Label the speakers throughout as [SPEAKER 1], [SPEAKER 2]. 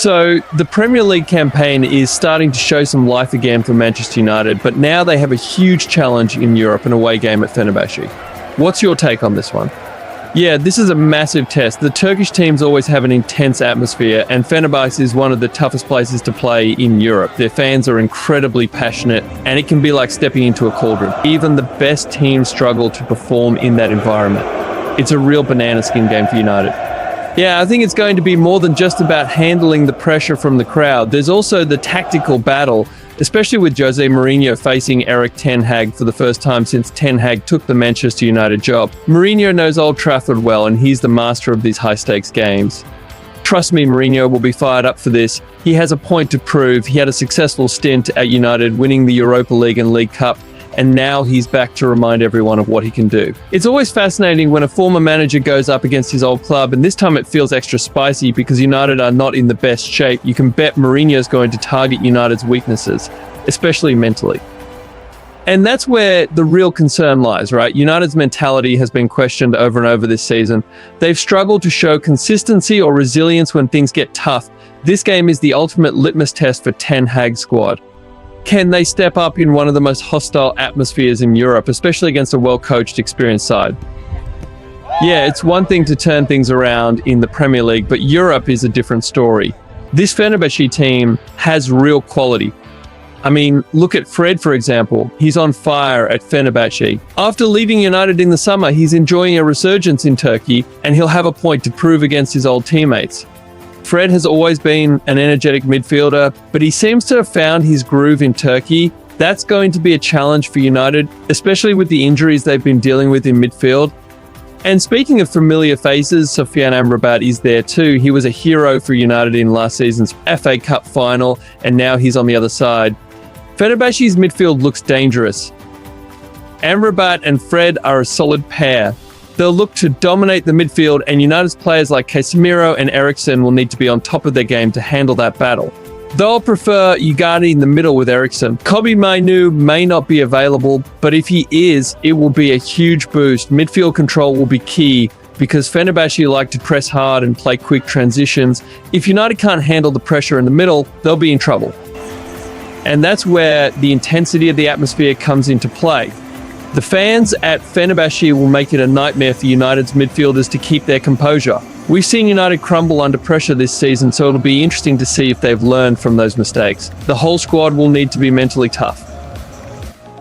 [SPEAKER 1] So the Premier League campaign is starting to show some life again for Manchester United, but now they have a huge challenge in Europe, an away game at Fenerbahce. What's your take on this one? Yeah, this is a massive test. The Turkish teams always have an intense atmosphere, and Fenerbahce is one of the toughest places to play in Europe. Their fans are incredibly passionate, and it can be like stepping into a cauldron. Even the best teams struggle to perform in that environment. It's a real banana skin game for United. Yeah, I think it's going to be more than just about handling the pressure from the crowd. There's also the tactical battle, especially with Jose Mourihno facing Erik ten Hag for the first time since ten Hag took the Manchester United job. Mourihno knows Old Trafford well, and he's the master of these high-stakes games. Trust me, Mourihno will be fired up for this. He has a point to prove. He had a successful stint at United, winning the Europa League and League Cup, and now he's back to remind everyone of what he can do. It's always fascinating when a former manager goes up against his old club, and this time it feels extra spicy because United are not in the best shape. You can bet Mourinho's going to target United's weaknesses, especially mentally. And that's where the real concern lies, right? United's mentality has been questioned over and over this season. They've struggled to show consistency or resilience when things get tough. This game is the ultimate litmus test for ten Hag's squad. Can they step up in one of the most hostile atmospheres in Europe, especially against a well-coached, experienced side? Yeah, it's one thing to turn things around in the Premier League, but Europe is a different story. This Fenerbahce team has real quality. I mean, look at Fred, for example. He's on fire at Fenerbahce. After leaving United in the summer, he's enjoying a resurgence in Turkey, and he'll have a point to prove against his old teammates. Fred has always been an energetic midfielder, but he seems to have found his groove in Turkey. That's going to be a challenge for United, especially with the injuries they've been dealing with in midfield. And speaking of familiar faces, Sofyan Amrabat is there too. He was a hero for United in last season's FA Cup final, and now he's on the other side. Fenerbahce's midfield looks dangerous. Amrabat and Fred are a solid pair. They'll look to dominate the midfield, and United's players like Casemiro and Eriksen will need to be on top of their game to handle that battle. They'll prefer Ugarte in the middle with Eriksen. Kobbie Mainoo may not be available, but if he is, it will be a huge boost. Midfield control will be key because Fenerbahce like to press hard and play quick transitions. If United can't handle the pressure in the middle, they'll be in trouble. And that's where the intensity of the atmosphere comes into play. The fans at Fenerbahce will make it a nightmare for United's midfielders to keep their composure. We've seen United crumble under pressure this season, so it'll be interesting to see if they've learned from those mistakes. The whole squad will need to be mentally tough.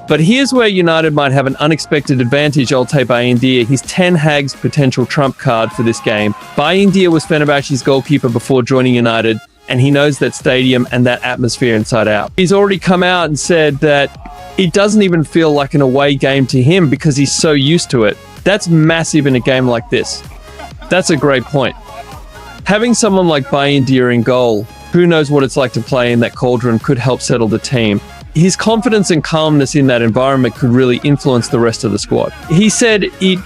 [SPEAKER 1] But here's where United might have an unexpected advantage. Altay Bayindir. He's ten Hag's potential trump card for this game. Bayindir was Fenerbahce's goalkeeper before joining United, and he knows that stadium and that atmosphere inside out. He's already come out and said that it doesn't even feel like an away game to him because he's so used to it. That's massive in a game like this. That's a great point. Having someone like Bayindir in goal, who knows what it's like to play in that cauldron, could help settle the team. His confidence and calmness in that environment could really influence the rest of the squad. He said it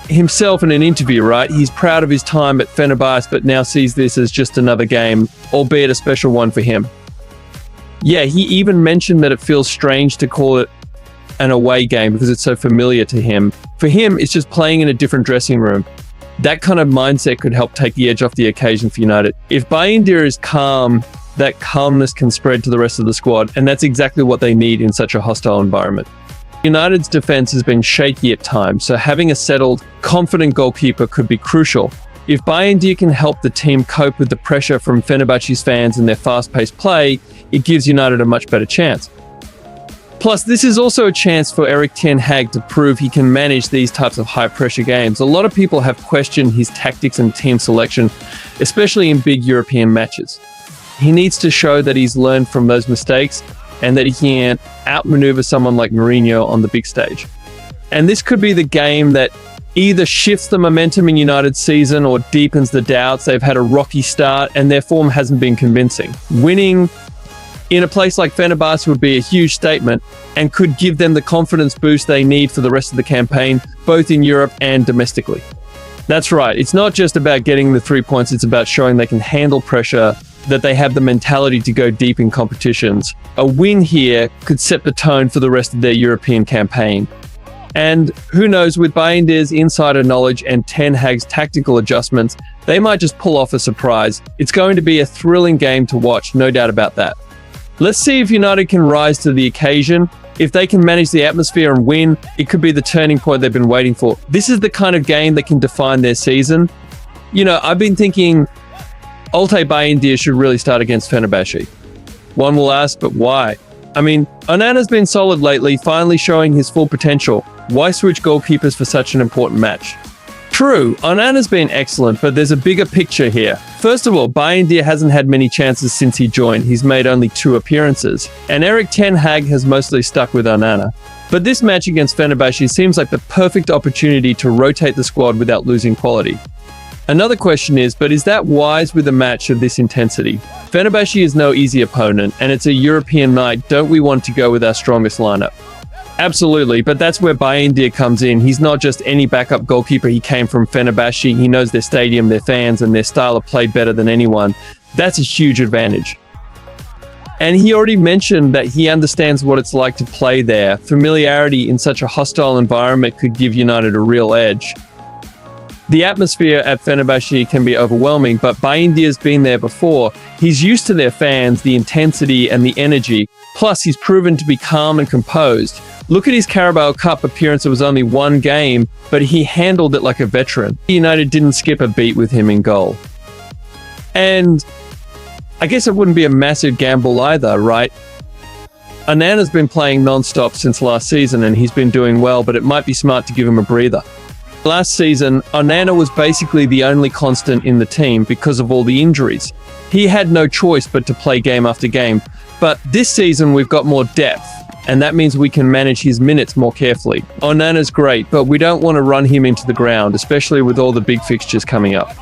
[SPEAKER 1] himself in an interview, right? He's proud of his time at Fenerbahce, but now sees this as just another game, albeit a special one for him. Yeah, he even mentioned that it feels strange to call it an away game because it's so familiar to him. For him, it's just playing in a different dressing room. That kind of mindset could help take the edge off the occasion for United. If Bayindir is calm, that calmness can spread to the rest of the squad, and that's exactly what they need in such a hostile environment. United's defense has been shaky at times, so having a settled, confident goalkeeper could be crucial. If Bayindir can help the team cope with the pressure from Fenerbahce's fans and their fast-paced play, it gives United a much better chance. Plus, this is also a chance for Erik ten Hag to prove he can manage these types of high-pressure games. A lot of people have questioned his tactics and team selection, especially in big European matches. He needs to show that he's learned from those mistakes and that he can outmaneuver someone like Mourihno on the big stage. And this could be the game that either shifts the momentum in United's season or deepens the doubts. They've had a rocky start and their form hasn't been convincing. Winning in a place like Fenerbahce would be a huge statement and could give them the confidence boost they need for the rest of the campaign, both in Europe and domestically. That's right, it's not just about getting the 3 points, it's about showing they can handle pressure, that they have the mentality to go deep in competitions. A win here could set the tone for the rest of their European campaign. And who knows, with Bayındır's insider knowledge and Ten Hag's tactical adjustments, they might just pull off a surprise. It's going to be a thrilling game to watch, no doubt about that. Let's see if United can rise to the occasion. If they can manage the atmosphere and win, it could be the turning point they've been waiting for. This is the kind of game that can define their season. You know, I've been thinking Altay Bayındır should really start against Fenerbahçe. One will ask, but why? I mean, Onana's been solid lately, finally showing his full potential. Why switch goalkeepers for such an important match? True, Onana's been excellent, but there's a bigger picture here. First of all, Bayındır hasn't had many chances since he joined. He's made only 2 appearances. And Erik ten Hag has mostly stuck with Onana. But this match against Fenerbahçe seems like the perfect opportunity to rotate the squad without losing quality. Another question is, but is that wise with a match of this intensity? Fenerbahçe is no easy opponent, and it's a European night. Don't we want to go with our strongest lineup? Absolutely, but that's where Bayındır comes in. He's not just any backup goalkeeper. He came from Fenerbahçe. He knows their stadium, their fans, and their style of play better than anyone. That's a huge advantage. And he already mentioned that he understands what it's like to play there. Familiarity in such a hostile environment could give United a real edge. The atmosphere at Fenerbahçe can be overwhelming, but Bayındır's been there before. He's used to their fans, the intensity and the energy. Plus, he's proven to be calm and composed. Look at his Carabao Cup appearance. It was only 1 game, but he handled it like a veteran. United didn't skip a beat with him in goal. And I guess it wouldn't be a massive gamble either, right? Onana's been playing non-stop since last season and he's been doing well, but it might be smart to give him a breather. Last season, Onana was basically the only constant in the team because of all the injuries. He had no choice but to play game after game. But this season, we've got more depth, and that means we can manage his minutes more carefully. Onana's great, but we don't want to run him into the ground, especially with all the big fixtures coming up.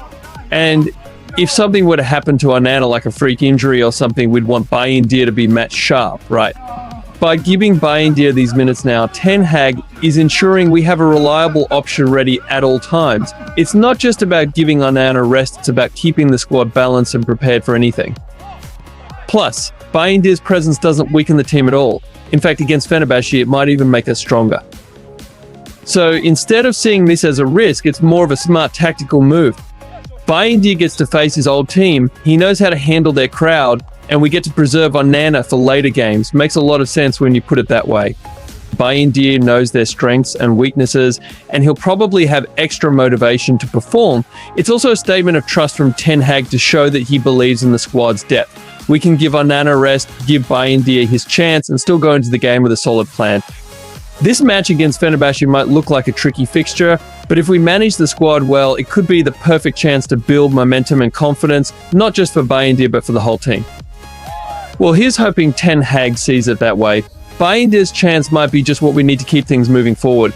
[SPEAKER 1] And if something were to happen to Onana, like a freak injury or something, we'd want Bayındır to be match sharp, right? By giving Bayındır these minutes now, Ten Hag is ensuring we have a reliable option ready at all times. It's not just about giving Onana rest, it's about keeping the squad balanced and prepared for anything. Plus, Bayındır's presence doesn't weaken the team at all. In fact, against Fenerbahçe, it might even make us stronger. So instead of seeing this as a risk, it's more of a smart tactical move. Bayındır gets to face his old team, he knows how to handle their crowd, and we get to preserve Onana for later games. Makes a lot of sense when you put it that way. Bayındır knows their strengths and weaknesses, and he'll probably have extra motivation to perform. It's also a statement of trust from Ten Hag to show that he believes in the squad's depth. We can give Onana rest, give Bayındır his chance, and still go into the game with a solid plan. This match against Fenerbahçe might look like a tricky fixture, but if we manage the squad well, it could be the perfect chance to build momentum and confidence, not just for Bayındır, but for the whole team. Well, here's hoping Ten Hag sees it that way. Bayındır's chance might be just what we need to keep things moving forward.